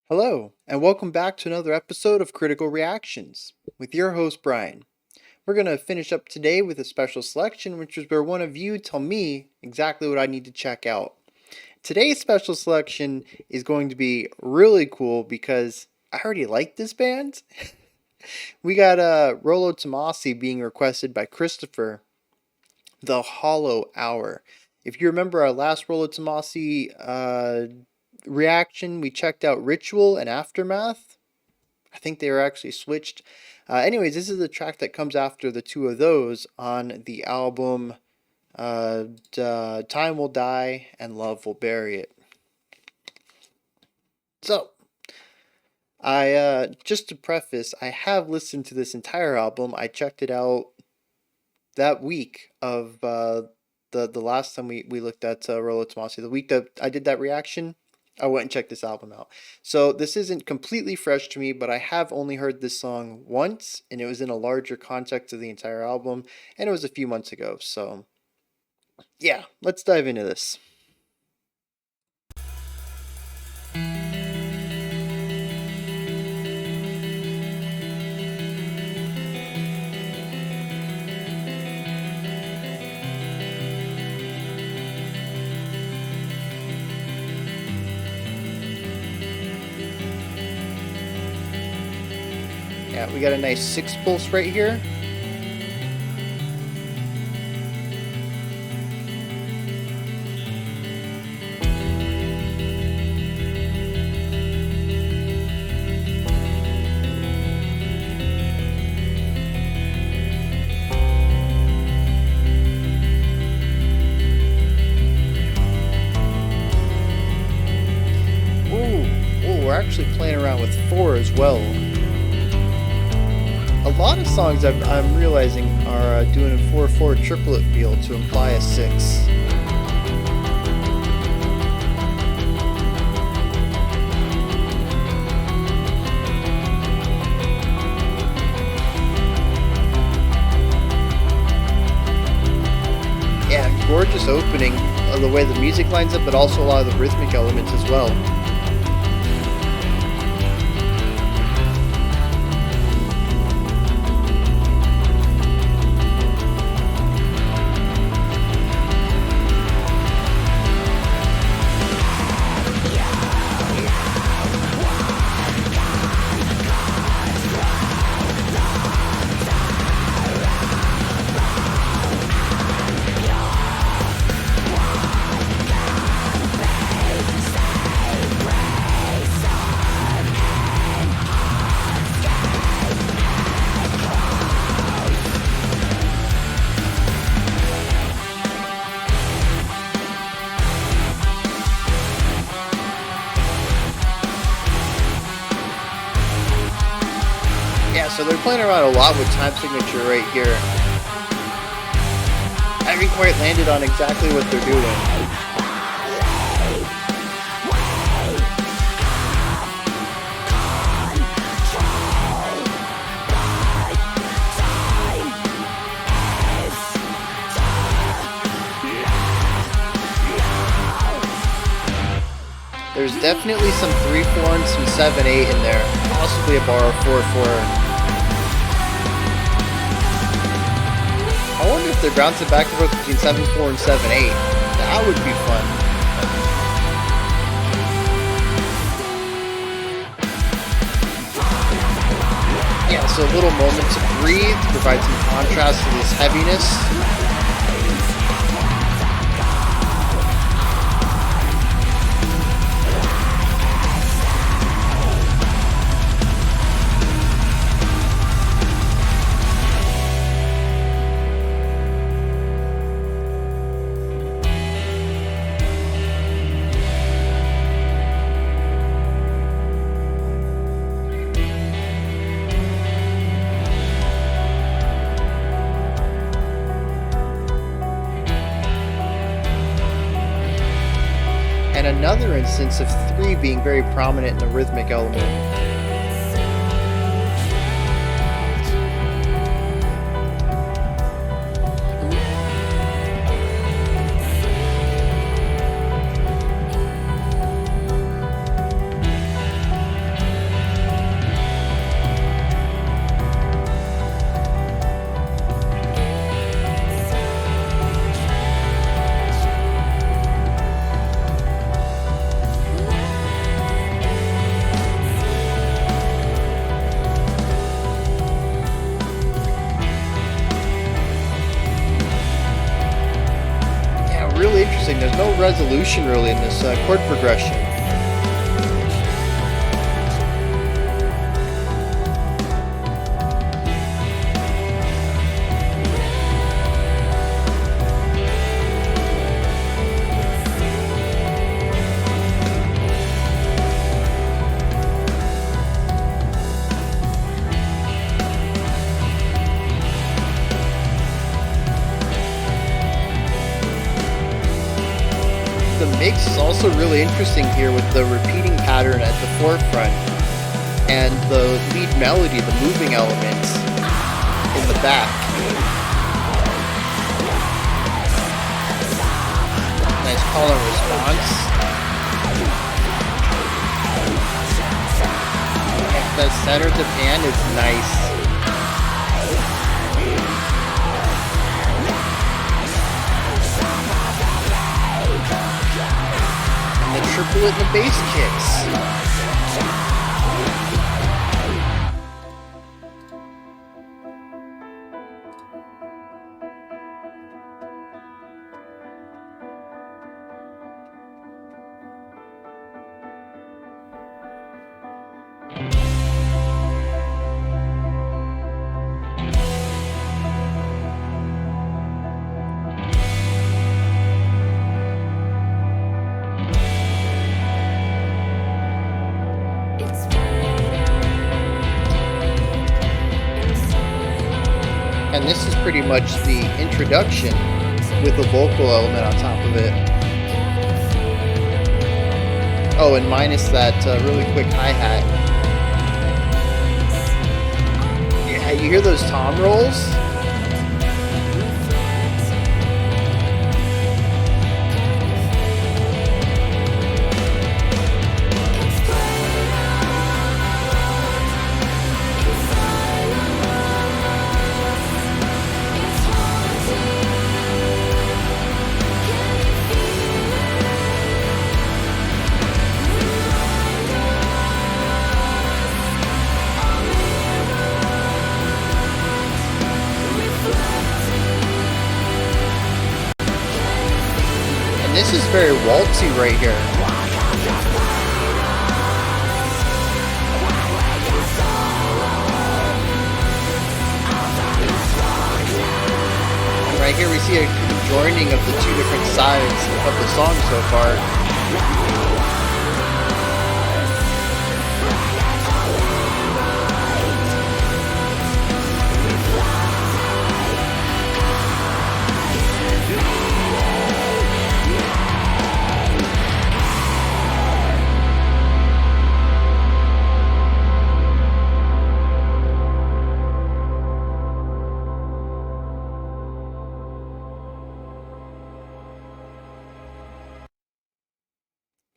Hello, and welcome back to another episode of Critical Reactions with your host, Bryan. We're going to finish up today with a special selection, which is where one of you tell me exactly what I need to check out. Today's special selection is going to be really cool because I already like this band. We got Rolo Tomassi being requested by Christopher, The Hollow Hour. If you remember our last Rolo Tomassi reaction, we checked out Ritual and Aftermath. I think they were actually switched. Anyways, this is the track that comes after the two of those on the album Time Will Die and Love Will Bury It. So, just to preface, I have listened to this entire album. I checked it out that week of the last time we looked at Rolo Tomassi. The week that I did that reaction, I went and checked this album out. So this isn't completely fresh to me, but I have only heard this song once, and it was in a larger context of the entire album, and it was a few months ago. So yeah, let's dive into this. Yeah, we got a nice 6 pulse right here. Ooh, we're actually playing around with 4 as well. A lot of songs I'm realizing are doing a 4/4 triplet feel to imply a 6. Yeah, gorgeous opening of the way the music lines up, but also a lot of the rhythmic elements as well. Yeah, so they're playing around a lot with time signature right here. I haven't quite landed on exactly what they're doing. There's definitely some 3/4 and some 7/8 in there. Possibly a bar of 4/4. I wonder if they're bouncing back and forth between 7/4 and 7/8. That would be fun. Yeah, so a little moment to breathe, to provide some contrast to this heaviness. And another instance of 3 being very prominent in the rhythmic element. resolution really in this chord progression. The mix is also really interesting here with the repeating pattern at the forefront and the lead melody, the moving elements in the back. Nice call and response. And the center of the pan is nice. And the triplet and the bass kicks. And this is pretty much the introduction with a vocal element on top of it. Oh, and minus that really quick hi-hat. Yeah, you hear those tom rolls? This is very waltzy right here. And right here we see a joining of the two different sides of the song so far.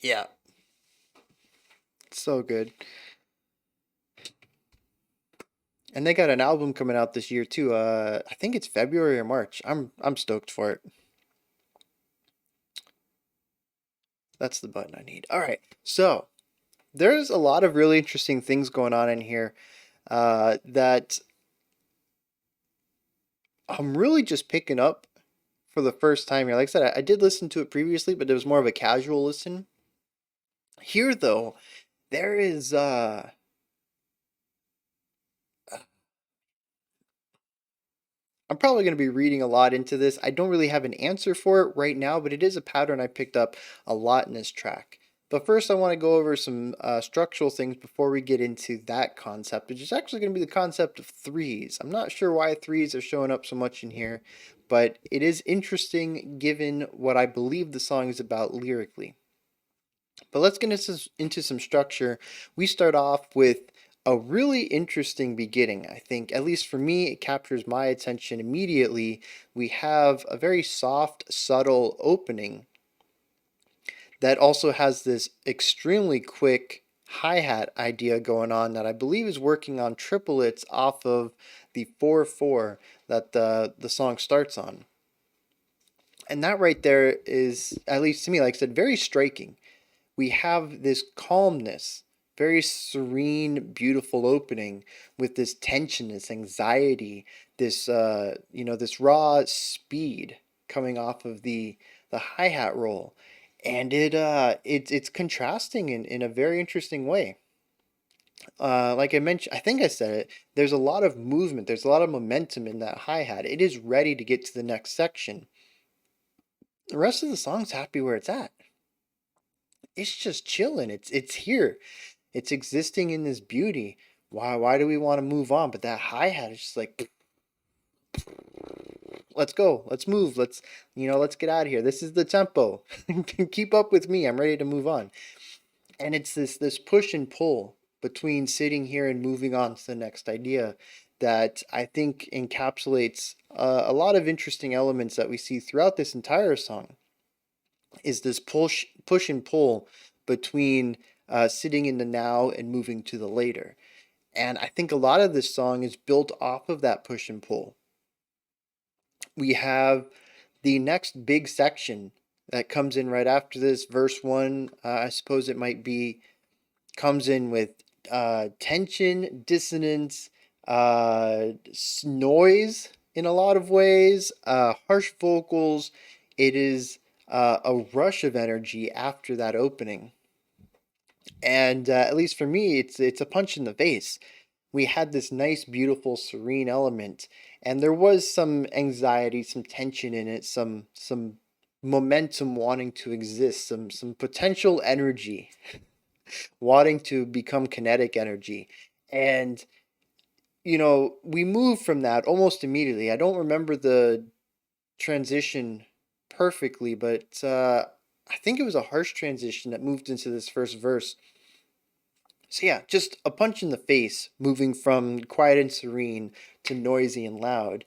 Yeah. So good. And they got an album coming out this year too. I think it's February or March. I'm stoked for it. That's the button I need. All right. So, there's a lot of really interesting things going on in here that I'm really just picking up for the first time here. Like I said, I did listen to it previously, but it was more of a casual listen. Here, though, there is I'm probably going to be reading a lot into this. I don't really have an answer for it right now, but it is a pattern I picked up a lot in this track. But first, I want to go over some structural things before we get into that concept, which is actually going to be the concept of threes. I'm not sure why threes are showing up so much in here, but it is interesting given what I believe the song is about lyrically. But let's get into some structure. We start off with a really interesting beginning. I think, at least for me, it captures my attention immediately. We have a very soft, subtle opening that also has this extremely quick hi-hat idea going on that I believe is working on triplets off of the 4/4 that the song starts on. And that right there is, at least to me, like I said, very striking. We have this calmness, very serene, beautiful opening with this tension, this anxiety, this this raw speed coming off of the hi-hat roll. and it's contrasting in a very interesting way. Like I mentioned, I think I said it, there's a lot of movement, there's a lot of momentum in that hi-hat. It is ready to get to the next section. The rest of the song's happy where it's at. It's just chilling. It's here. It's existing in this beauty. Why do we want to move on? But that hi-hat is just like, let's go, let's move, let's get out of here. This is the tempo. Keep up with me. I'm ready to move on. And it's this push and pull between sitting here and moving on to the next idea that I think encapsulates a lot of interesting elements that we see throughout this entire song. Is this push and pull between sitting in the now and moving to the later. And I think a lot of this song is built off of that push and pull. We have the next big section that comes in right after this, verse 1. I suppose it might be, comes in with tension, dissonance, noise in a lot of ways, harsh vocals. It is a rush of energy after that opening. And at least for me, it's a punch in the face. We had this nice, beautiful, serene element, and there was some anxiety, some tension in it, some momentum wanting to exist, some potential energy wanting to become kinetic energy. And we move from that almost immediately. I don't remember the transition perfectly, but I think it was a harsh transition that moved into this first verse. So yeah, just a punch in the face, moving from quiet and serene to noisy and loud.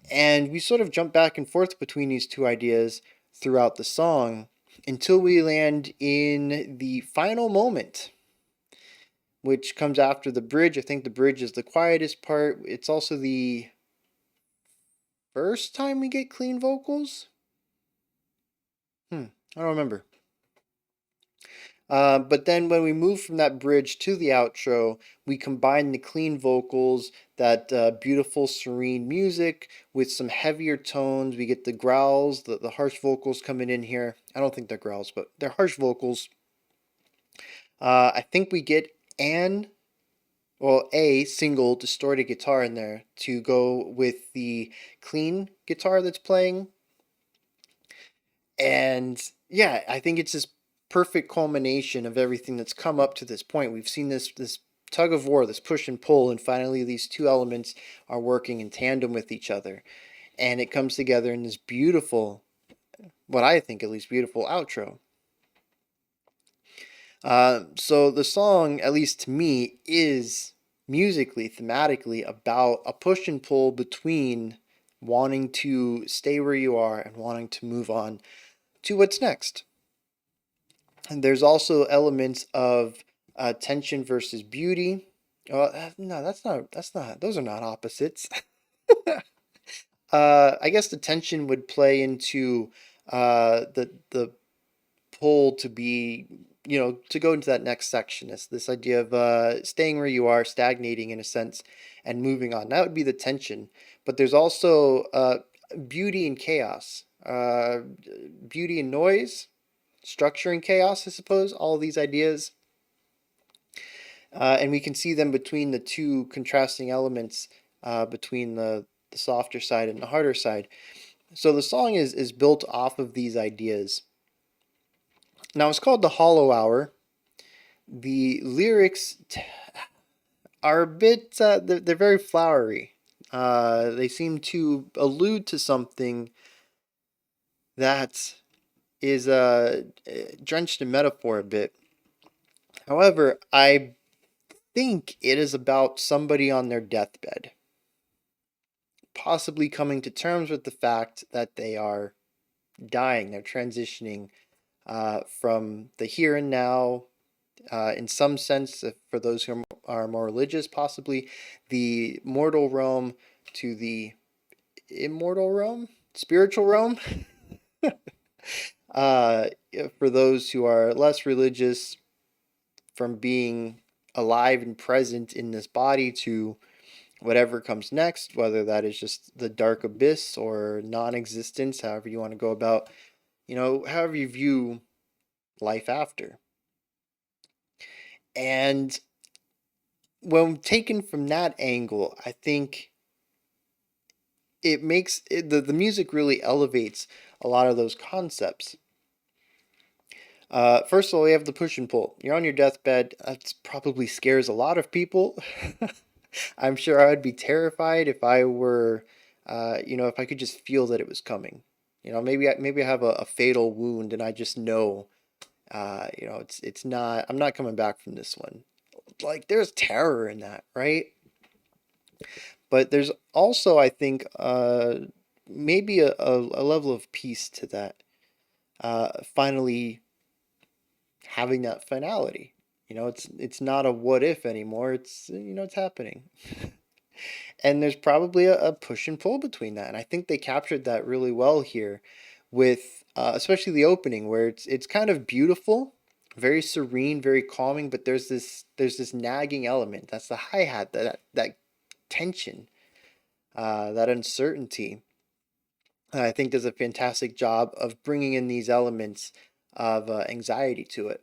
And we sort of jump back and forth between these two ideas throughout the song until we land in the final moment, which comes after the bridge. I think the bridge is the quietest part. It's also the first time we get clean vocals. I don't remember. But then when we move from that bridge to the outro, we combine the clean vocals, that beautiful, serene music with some heavier tones. We get the growls, the harsh vocals coming in here. I don't think they're growls, but they're harsh vocals. I think we get a single distorted guitar in there to go with the clean guitar that's playing. And yeah, I think it's this perfect culmination of everything that's come up to this point. We've seen this tug of war, this push and pull, and finally these two elements are working in tandem with each other. And it comes together in this beautiful, what I think at least, beautiful outro. So the song, at least to me, is musically, thematically, about a push and pull between wanting to stay where you are and wanting to move on to what's next. And there's also elements of tension versus beauty. No, that's not. That's not. Those are not opposites. I guess the tension would play into the pull to be, to go into that next section. It's this idea of staying where you are, stagnating in a sense, and moving on. That would be the tension. But there's also beauty and chaos, beauty and noise, structure and chaos, I suppose, all these ideas. And we can see them between the two contrasting elements, between the softer side and the harder side. So the song is built off of these ideas. Now it's called the Hollow Hour. The lyrics are a bit, they're very flowery. They seem to allude to something that is drenched in metaphor a bit. However, I think it is about somebody on their deathbed, possibly coming to terms with the fact that they are dying. They're transitioning from the here and now, in some sense, for those who are more religious, possibly the mortal realm to the immortal realm, spiritual realm. uh, for those who are less religious, from being alive and present in this body to whatever comes next, whether that is just the dark abyss or non existence, however you want to go about, however you view life after. And when taken from that angle, I think it makes the music really elevates a lot of those concepts. First of all, we have the push and pull. You're on your deathbed. That probably scares a lot of people. I'm sure I would be terrified if I were, if I could just feel that it was coming. Maybe I have a fatal wound and I just know, it's not. I'm not coming back from this one. Like there's terror in that, right? But there's also, I think, maybe a level of peace to that. Finally having that finality. It's not a what if anymore. It's happening. And there's probably a push and pull between that. And I think they captured that really well here with especially the opening where it's kind of beautiful, very serene, very calming, but there's this nagging element. That's the hi-hat, that tension, that uncertainty. I think does a fantastic job of bringing in these elements of anxiety to it.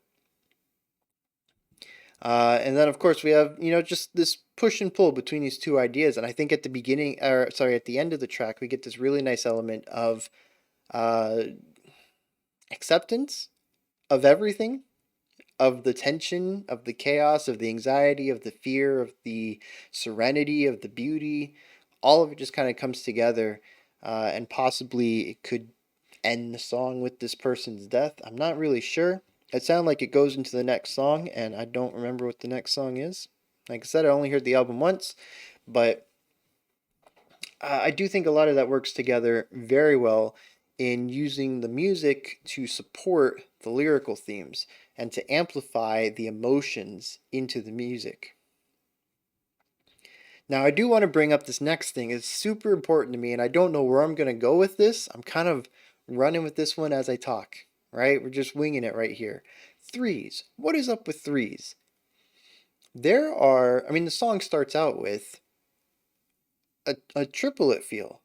And then, of course, we have, just this push and pull between these two ideas. And I think at the beginning, or sorry, at the end of the track, we get this really nice element of uh, acceptance of everything, of the tension, of the chaos, of the anxiety, of the fear, of the serenity, of the beauty. All of it just kind of comes together. And possibly it could end the song with this person's death. I'm not really sure. It sounded like it goes into the next song, and I don't remember what the next song is. Like I said, I only heard the album once, but I do think a lot of that works together very well in using the music to support the lyrical themes and to amplify the emotions into the music. Now, I do want to bring up this next thing. It's super important to me, and I don't know where I'm going to go with this. I'm kind of running with this one as I talk, right? We're just winging it right here. Threes. What is up with threes? The song starts out with a triplet feel,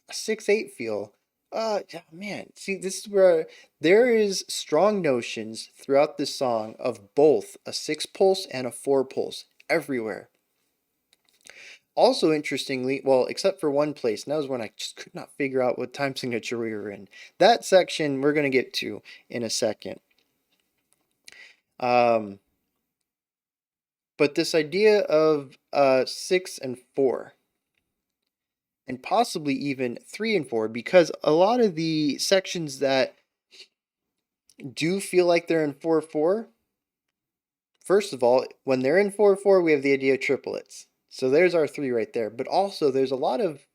a 6/8 feel. Yeah, man, see, this is where there is strong notions throughout this song of both a 6 pulse and a 4 pulse everywhere. Also, interestingly, well, except for one place, and that was when I just could not figure out what time signature we were in. That section we're going to get to in a second. But this idea of 6 and 4, and possibly even 3 and 4, because a lot of the sections that do feel like they're in 4/4, first of all, when they're in 4/4, we have the idea of triplets. So there's our 3 right there. But also, there's a lot of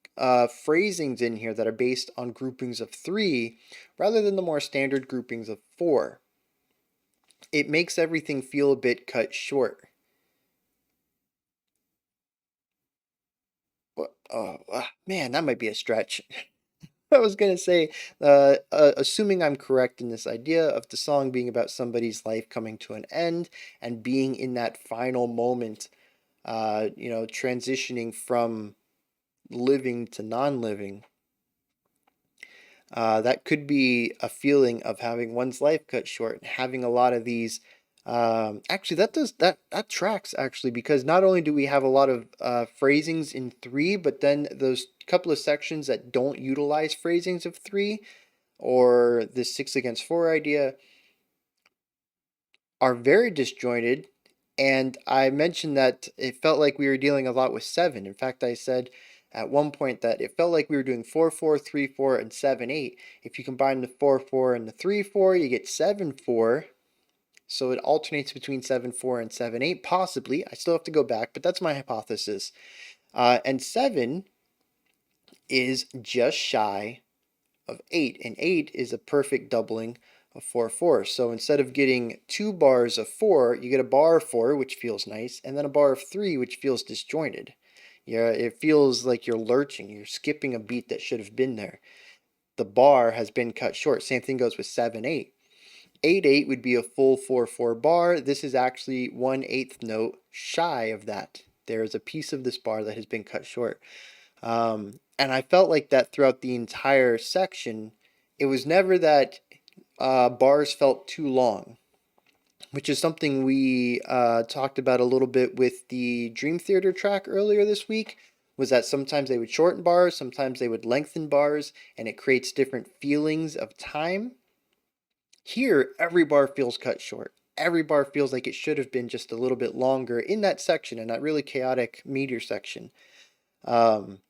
phrasings in here that are based on groupings of 3 rather than the more standard groupings of 4. It makes everything feel a bit cut short. Oh, man, that might be a stretch. I was going to say, assuming I'm correct in this idea of the song being about somebody's life coming to an end and being in that final moment, transitioning from living to non-living, that could be a feeling of having one's life cut short and having a lot of these. Actually, that tracks actually, because not only do we have a lot of phrasings in 3, but then those couple of sections that don't utilize phrasings of 3 or this 6 against 4 idea are very disjointed. And I mentioned that it felt like we were dealing a lot with 7. In fact, I said at one point that it felt like we were doing 4/4, 3/4, and 7/8. If you combine the 4/4 and the 3/4, you get 7/4. So it alternates between 7/4 and 7/8, possibly. I still have to go back, but that's my hypothesis. And 7 is just shy of 8, and 8 is a perfect doubling of 4/4. So instead of getting 2 bars of 4, you get a bar of 4, which feels nice, and then a bar of 3, which feels disjointed. Yeah, it feels like you're lurching, you're skipping a beat that should have been there. The bar has been cut short. Same thing goes with 7/8. 8/8 would be a full 4/4 bar. This is actually 1/8 note shy of that. There is a piece of this bar that has been cut short. And I felt like that throughout the entire section. It was never that bars felt too long, which is something we talked about a little bit with the Dream Theater track earlier this week, was that sometimes they would shorten bars, sometimes they would lengthen bars, and it creates different feelings of time. Here, every bar feels cut short. Every bar feels like it should have been just a little bit longer in that section, in that really chaotic meteor section. Um,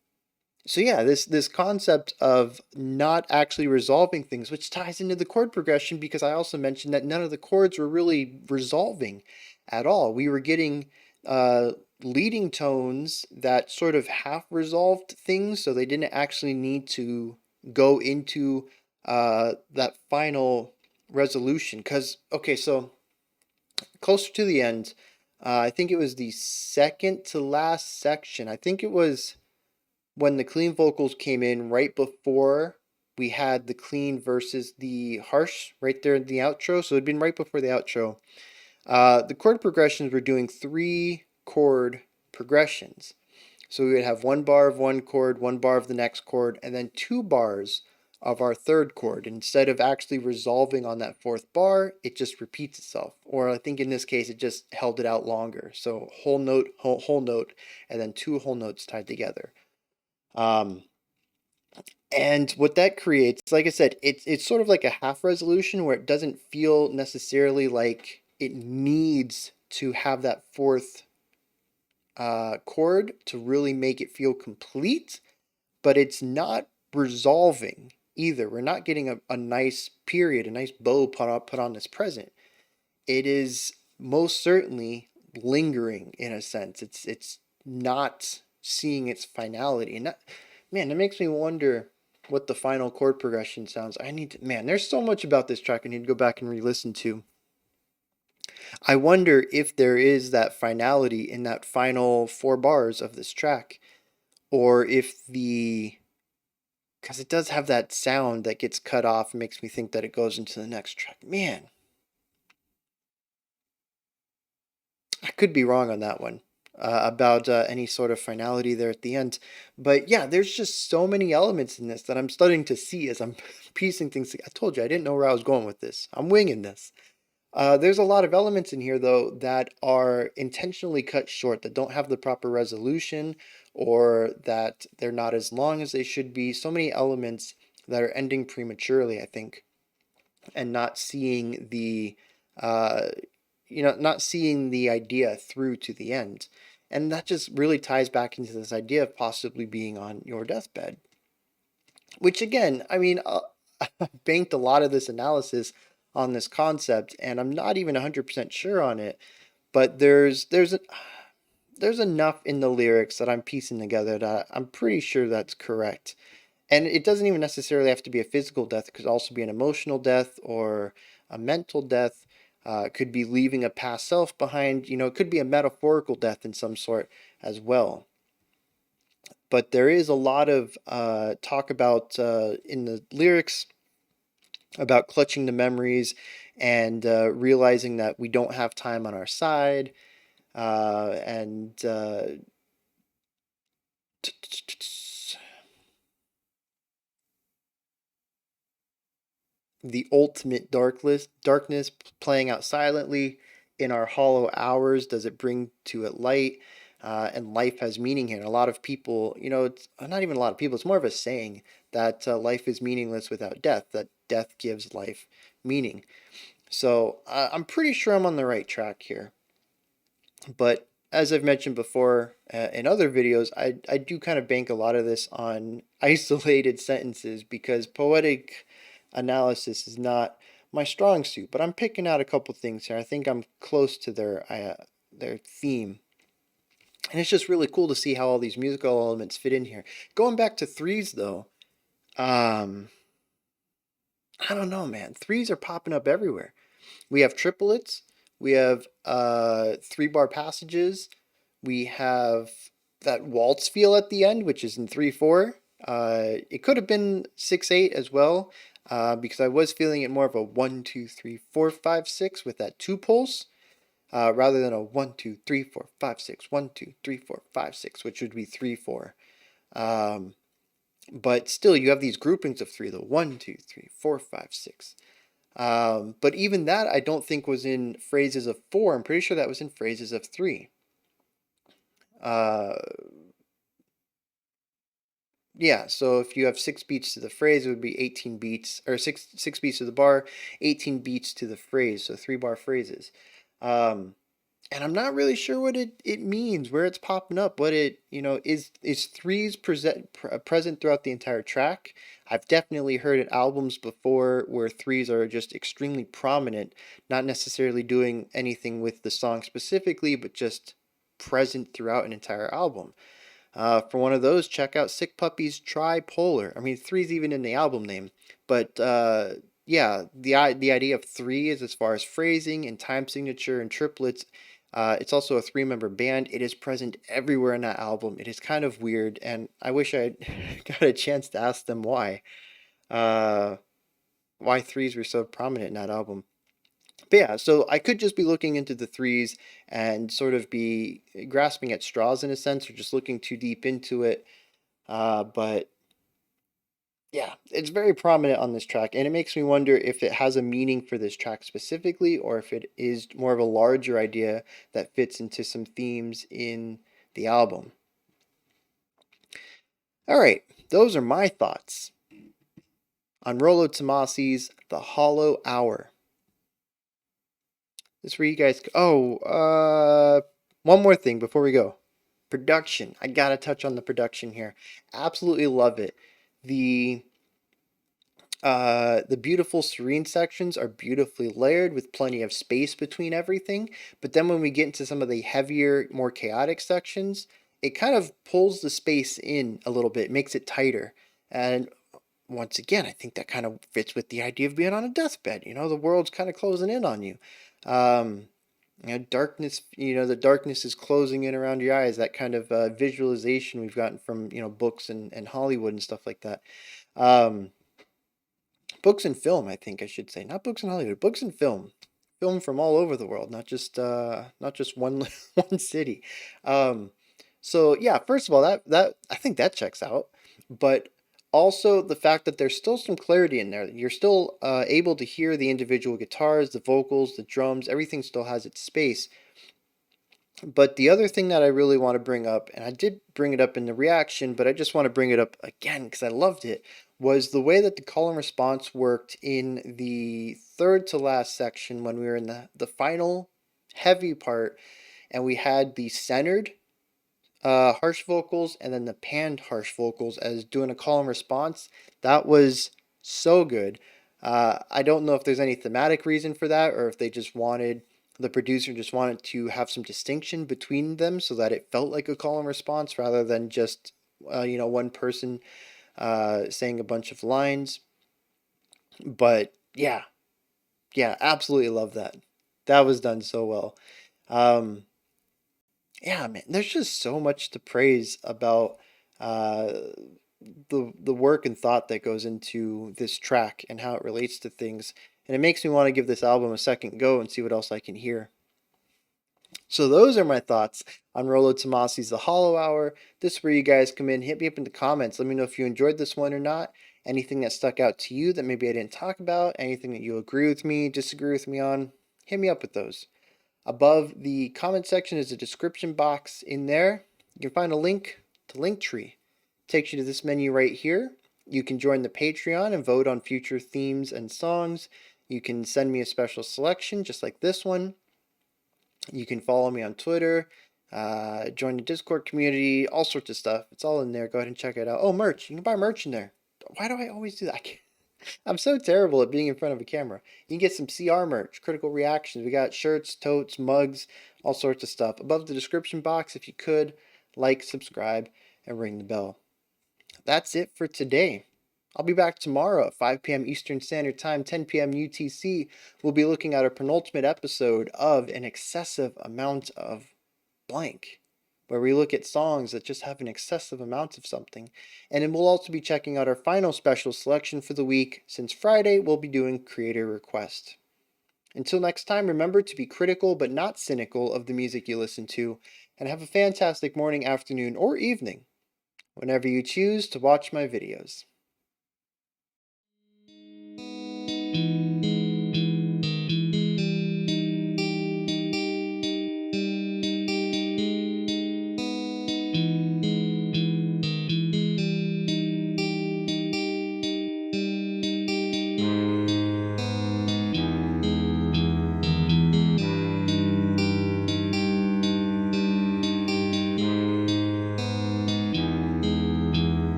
so yeah, this concept of not actually resolving things, which ties into the chord progression, because I also mentioned that none of the chords were really resolving at all. We were getting uh, leading tones that sort of half resolved things, so they didn't actually need to go into that final resolution. Because, okay, so closer to the end, I think it was the second to last section. I think it was when the clean vocals came in right before we had the clean versus the harsh right there in the outro. So it'd been right before the outro. The chord progressions were doing 3 chord progressions. So we would have 1 bar of one chord, 1 bar of the next chord, and then 2 bars of our third chord. Instead of actually resolving on that 4th bar, it just repeats itself. Or I think in this case, it just held it out longer. So whole note, whole note, and then 2 whole notes tied together. Um, and what that creates, like I said, it's sort of like a half resolution where it doesn't feel necessarily like it needs to have that 4th chord to really make it feel complete, but it's not resolving either. We're not getting a nice period, a nice bow put on this present. It is most certainly lingering in a sense. It's not seeing its finality, and that, man, it makes me wonder what the final chord progression sounds. I need to, man, there's so much about this track I need to go back and re-listen to. I wonder if there is that finality in that final 4 bars of this track, or if the, because it does have that sound that gets cut off and makes me think that it goes into the next track. Man, I could be wrong on that one about any sort of finality there at the end. But yeah, there's just so many elements in this that I'm starting to see as I'm piecing things together. I told you I didn't know where I was going with this. I'm winging this. There's a lot of elements in here, though, that are intentionally cut short, that don't have the proper resolution, or that they're not as long as they should be. So many elements that are ending prematurely, I think, and not seeing the uh, not seeing the idea through to the end. And that just really ties back into this idea of possibly being on your deathbed. Which again, I mean, I banked a lot of this analysis on this concept, and I'm not even 100% sure on it. But there's enough in the lyrics that I'm piecing together that I'm pretty sure that's correct. And it doesn't even necessarily have to be a physical death. It could also be an emotional death or a mental death. It could be leaving a past self behind. It could be a metaphorical death in some sort as well. But there is a lot of talk about in the lyrics about clutching the memories and realizing that we don't have time on our side. And the ultimate darkness playing out silently in our hollow hours. Does it bring to it light? And life has meaning here. And a lot of people, it's not even a lot of people, it's more of a saying that life is meaningless without death, that death gives life meaning. So I'm pretty sure I'm on the right track here. But as I've mentioned before in other videos, I do kind of bank a lot of this on isolated sentences because poetic analysis is not my strong suit. But I'm picking out a couple things here. I think I'm close to their theme. And it's just really cool to see how all these musical elements fit in here. Going back to threes, though, um, I don't know, man. Threes are popping up everywhere. We have triplets. We have 3 bar passages. We have that waltz feel at the end, which is in 3/4. It could have been 6/8 as well, because I was feeling it more of a 1 2 3 4 5 6 with that 2 pulse, rather than a 1 2 3 4 5 6 1 2 3 4 5 6, which would be 3/4. But still, you have these groupings of 3, the 1 2 3 4 5 6. But even that I don't think was in phrases of 4. I'm pretty sure that was in phrases of 3. Uh, yeah, so if you have 6 beats to the phrase, it would be 18 beats, or six beats to the bar, 18 beats to the phrase, so 3-bar phrases. Um, and I'm not really sure what it means, where it's popping up, what it, is threes present throughout the entire track. I've definitely heard at albums before where threes are just extremely prominent, not necessarily doing anything with the song specifically, but just present throughout an entire album. For one of those, check out Sick Puppy's Tripolar. I mean, three's even in the album name, but yeah, the idea of three is as far as phrasing and time signature and triplets. It's also a three-member band. It is present everywhere in that album. It is kind of weird, and I wish I got a chance to ask them uh, why threes were so prominent in that album. But yeah, so I could just be looking into the threes and sort of be grasping at straws in a sense, or just looking too deep into it. But yeah, it's very prominent on this track, and it makes me wonder if it has a meaning for this track specifically, or if it is more of a larger idea that fits into some themes in the album. All right, those are my thoughts on Rolo Tomassi's The Hollow Hour. This is where you guys. One more thing before we go. Production. I gotta touch on the production here. Absolutely love it. The beautiful serene sections are beautifully layered with plenty of space between everything. But then when we get into some of the heavier, more chaotic sections, it kind of pulls the space in a little bit, makes it tighter. And once again, I think that kind of fits with the idea of being on a deathbed. The world's kind of closing in on you. Um, darkness, the darkness is closing in around your eyes. That kind of visualization we've gotten from, books and Hollywood and stuff like that. Um, Books and film, I think I should say, not books and Hollywood, books and film from all over the world, not just one one city. Um, so yeah, first of all, that I think that checks out, but also the fact that there's still some clarity in there. You're still able to hear the individual guitars, the vocals, the drums, everything still has its space. But the other thing that I really want to bring up, and I did bring it up in the reaction, but I just want to bring it up again because I loved it, was the way that the call and response worked in the third to last section when we were in the final heavy part and we had the centered harsh vocals and then the panned harsh vocals as doing a call and response. That was so good. I don't know if there's any thematic reason for that or if the producer just wanted to have some distinction between them so that it felt like a call and response rather than just, one person saying a bunch of lines. But yeah, absolutely love that. That was done so well. Um, yeah, man, there's just so much to praise about uh, the work and thought that goes into this track and how it relates to things. And it makes me want to give this album a second go and see what else I can hear. So those are my thoughts on Rolo Tomassi's The Hollow Hour. This is where you guys come in. Hit me up in the comments. Let me know if you enjoyed this one or not. Anything that stuck out to you that maybe I didn't talk about. Anything that you agree with me, disagree with me on. Hit me up with those. Above the comment section is a description box. In there, you can find a link to Linktree. Takes you to this menu right here. You can join the Patreon and vote on future themes and songs. You can send me a special selection just like this one. You can follow me on Twitter, join the Discord community, all sorts of stuff. It's all in there. Go ahead and check it out. Oh, merch. You can buy merch in there. Why do I always do that? I'm so terrible at being in front of a camera. You can get some CR merch, critical reactions. We got shirts, totes, mugs, all sorts of stuff. Above the description box, if you could, like, subscribe, and ring the bell. That's it for today. I'll be back tomorrow at 5 p.m. Eastern Standard Time, 10 p.m. UTC. We'll be looking at our penultimate episode of An Excessive Amount of Blank, where we look at songs that just have an excessive amount of something. And then we'll also be checking out our final special selection for the week, since Friday we'll be doing Creator Request. Until next time, remember to be critical but not cynical of the music you listen to, and have a fantastic morning, afternoon, or evening, whenever you choose to watch my videos.